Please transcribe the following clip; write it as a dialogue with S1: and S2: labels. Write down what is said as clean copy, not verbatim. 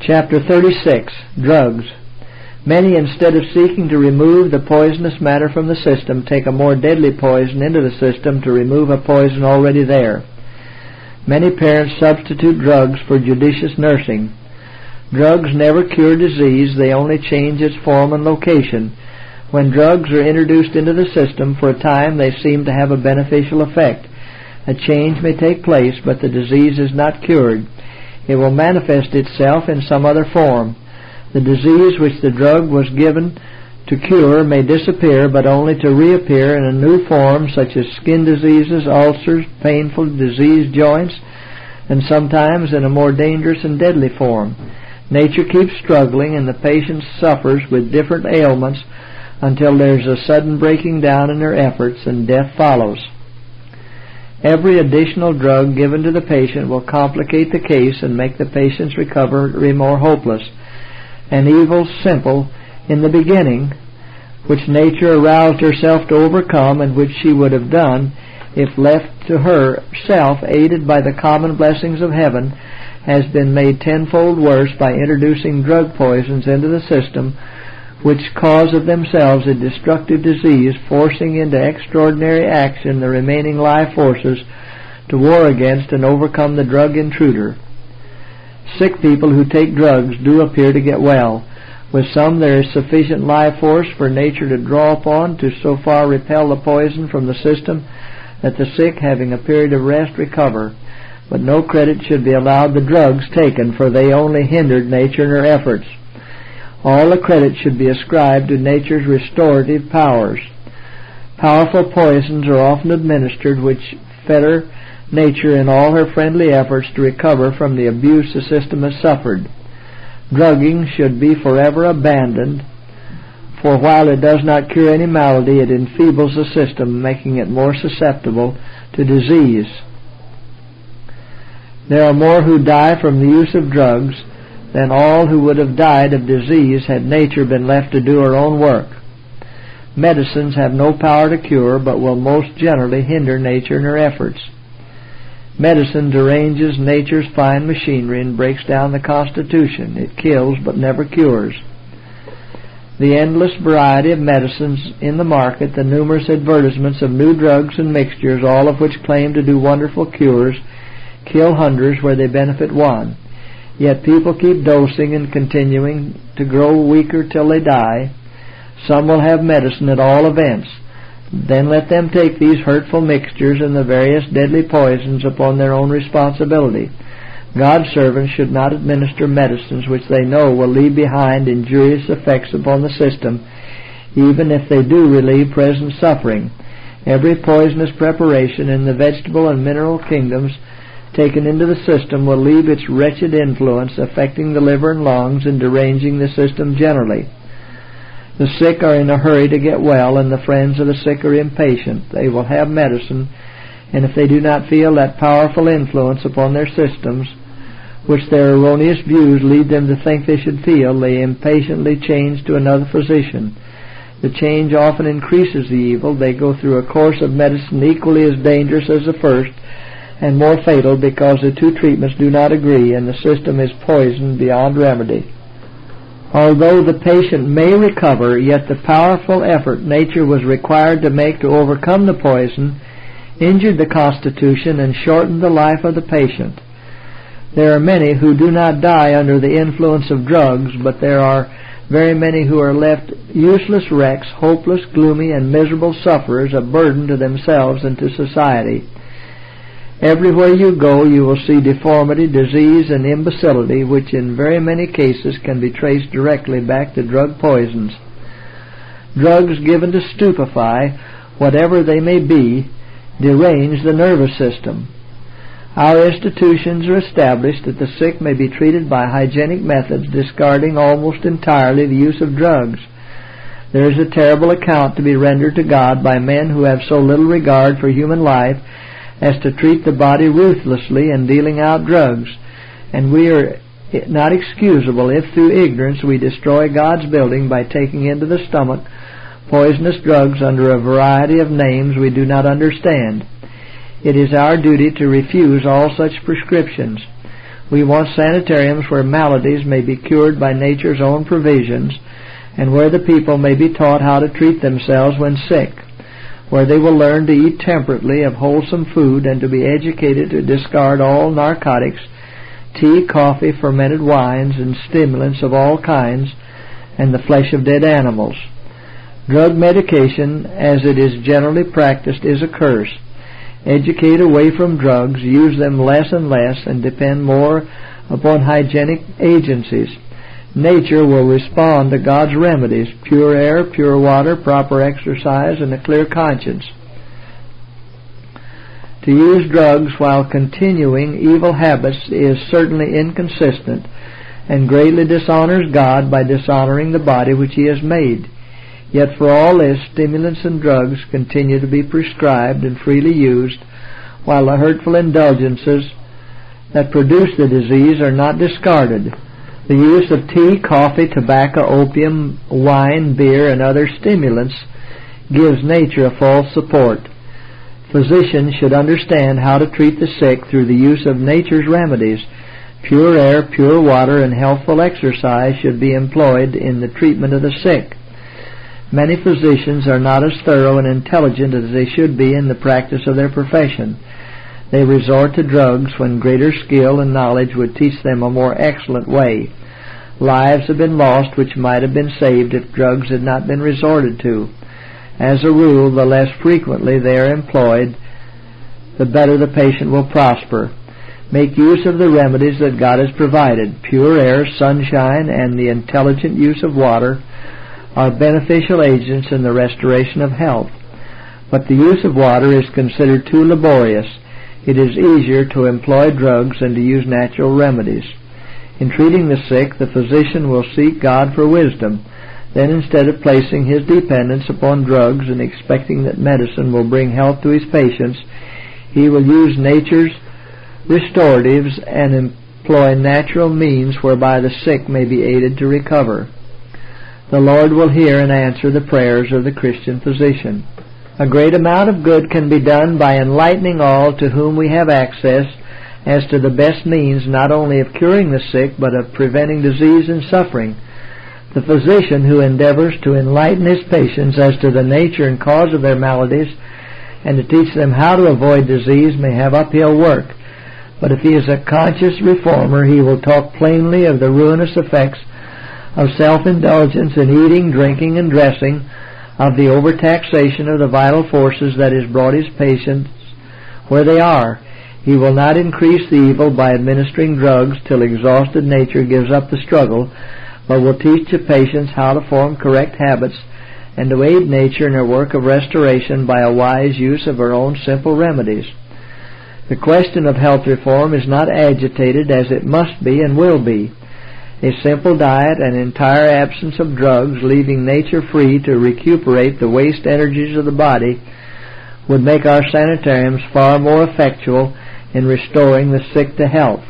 S1: Chapter 36, Drugs. Many, instead of seeking to remove the poisonous matter from the system, take a more deadly poison into the system to remove a poison already there. Many parents substitute drugs for judicious nursing. Drugs never cure disease, they only change its form and location. When drugs are introduced into the system, for a time they seem to have a beneficial effect. A change may take place, but the disease is not cured. It will manifest itself in some other form. The disease which the drug was given to cure may disappear, but only to reappear in a new form, such as skin diseases, ulcers, painful diseased joints, and sometimes in a more dangerous and deadly form. Nature keeps struggling, and the patient suffers with different ailments until there is a sudden breaking down in her efforts, and death follows. Every additional drug given to the patient will complicate the case and make the patient's recovery more hopeless. An evil simple in the beginning, which nature aroused herself to overcome, and which she would have done if left to herself, aided by the common blessings of heaven, has been made tenfold worse by introducing drug poisons into the system, which cause of themselves a destructive disease, forcing into extraordinary action the remaining life forces to war against and overcome the drug intruder. Sick people who take drugs do appear to get well. With some there is sufficient life force for nature to draw upon to so far repel the poison from the system that the sick, having a period of rest, recover. But no credit should be allowed the drugs taken, for they only hindered nature in her efforts. All the credit should be ascribed to nature's restorative powers. Powerful poisons are often administered which fetter nature in all her friendly efforts to recover from the abuse the system has suffered. Drugging should be forever abandoned, for while it does not cure any malady, it enfeebles the system, making it more susceptible to disease. There are more who die from the use of drugs than all who would have died of disease had nature been left to do her own work. Medicines have no power to cure, but will most generally hinder nature in her efforts. Medicine deranges nature's fine machinery and breaks down the constitution. It kills but never cures. The endless variety of medicines in the market, the numerous advertisements of new drugs and mixtures, all of which claim to do wonderful cures, kill hundreds where they benefit one. Yet people keep dosing and continuing to grow weaker till they die. Some will have medicine at all events. Then let them take these hurtful mixtures and the various deadly poisons upon their own responsibility. God's servants should not administer medicines which they know will leave behind injurious effects upon the system, even if they do relieve present suffering. Every poisonous preparation in the vegetable and mineral kingdoms taken into the system will leave its wretched influence, affecting the liver and lungs and deranging the system generally. The sick are in a hurry to get well, and the friends of the sick are impatient. They will have medicine, and if they do not feel that powerful influence upon their systems, which their erroneous views lead them to think they should feel, they impatiently change to another physician. The change often increases the evil. They go through a course of medicine equally as dangerous as the first, and more fatal, because the two treatments do not agree, and the system is poisoned beyond remedy. Although the patient may recover, yet the powerful effort nature was required to make to overcome the poison injured the constitution and shortened the life of the patient. There are many who do not die under the influence of drugs, but there are very many who are left useless wrecks, hopeless, gloomy, and miserable sufferers, a burden to themselves and to society. Everywhere you go you will see deformity, disease, and imbecility, which in very many cases can be traced directly back to drug poisons. Drugs given to stupefy, whatever they may be, derange the nervous system. Our institutions are established that the sick may be treated by hygienic methods, discarding almost entirely the use of drugs. There is a terrible account to be rendered to God by men who have so little regard for human life as to treat the body ruthlessly in dealing out drugs, and we are not excusable if through ignorance we destroy God's building by taking into the stomach poisonous drugs under a variety of names we do not understand. It is our duty to refuse all such prescriptions. We want sanitariums where maladies may be cured by nature's own provisions, and where the people may be taught how to treat themselves when sick, where they will learn to eat temperately of wholesome food and to be educated to discard all narcotics, tea, coffee, fermented wines, and stimulants of all kinds, and the flesh of dead animals. Drug medication, as it is generally practiced, is a curse. Educate away from drugs, use them less and less, and depend more upon hygienic agencies. Nature will respond to God's remedies: pure air, pure water, proper exercise, and a clear conscience. To use drugs while continuing evil habits is certainly inconsistent and greatly dishonors God by dishonoring the body which He has made. Yet for all this, stimulants and drugs continue to be prescribed and freely used, while the hurtful indulgences that produce the disease are not discarded. The use of tea, coffee, tobacco, opium, wine, beer, and other stimulants gives nature a false support. Physicians should understand how to treat the sick through the use of nature's remedies. Pure air, pure water, and healthful exercise should be employed in the treatment of the sick. Many physicians are not as thorough and intelligent as they should be in the practice of their profession. They resort to drugs when greater skill and knowledge would teach them a more excellent way. Lives have been lost which might have been saved if drugs had not been resorted to. As a rule, the less frequently they are employed, the better the patient will prosper. Make use of the remedies that God has provided. Pure air, sunshine, and the intelligent use of water are beneficial agents in the restoration of health. But the use of water is considered too laborious. It is easier to employ drugs than to use natural remedies. In treating the sick, the physician will seek God for wisdom. Then, instead of placing his dependence upon drugs and expecting that medicine will bring health to his patients, he will use nature's restoratives and employ natural means whereby the sick may be aided to recover. The Lord will hear and answer the prayers of the Christian physician. A great amount of good can be done by enlightening all to whom we have access as to the best means not only of curing the sick but of preventing disease and suffering. The physician who endeavors to enlighten his patients as to the nature and cause of their maladies and to teach them how to avoid disease may have uphill work. But if he is a conscious reformer, he will talk plainly of the ruinous effects of self-indulgence in eating, drinking, and dressing, of the overtaxation of the vital forces that has brought his patients where they are. He will not increase the evil by administering drugs till exhausted nature gives up the struggle, but will teach the patients how to form correct habits and to aid nature in her work of restoration by a wise use of her own simple remedies. The question of health reform is not agitated as it must be and will be. A simple diet and entire absence of drugs, leaving nature free to recuperate the waste energies of the body, would make our sanitariums far more effectual in restoring the sick to health.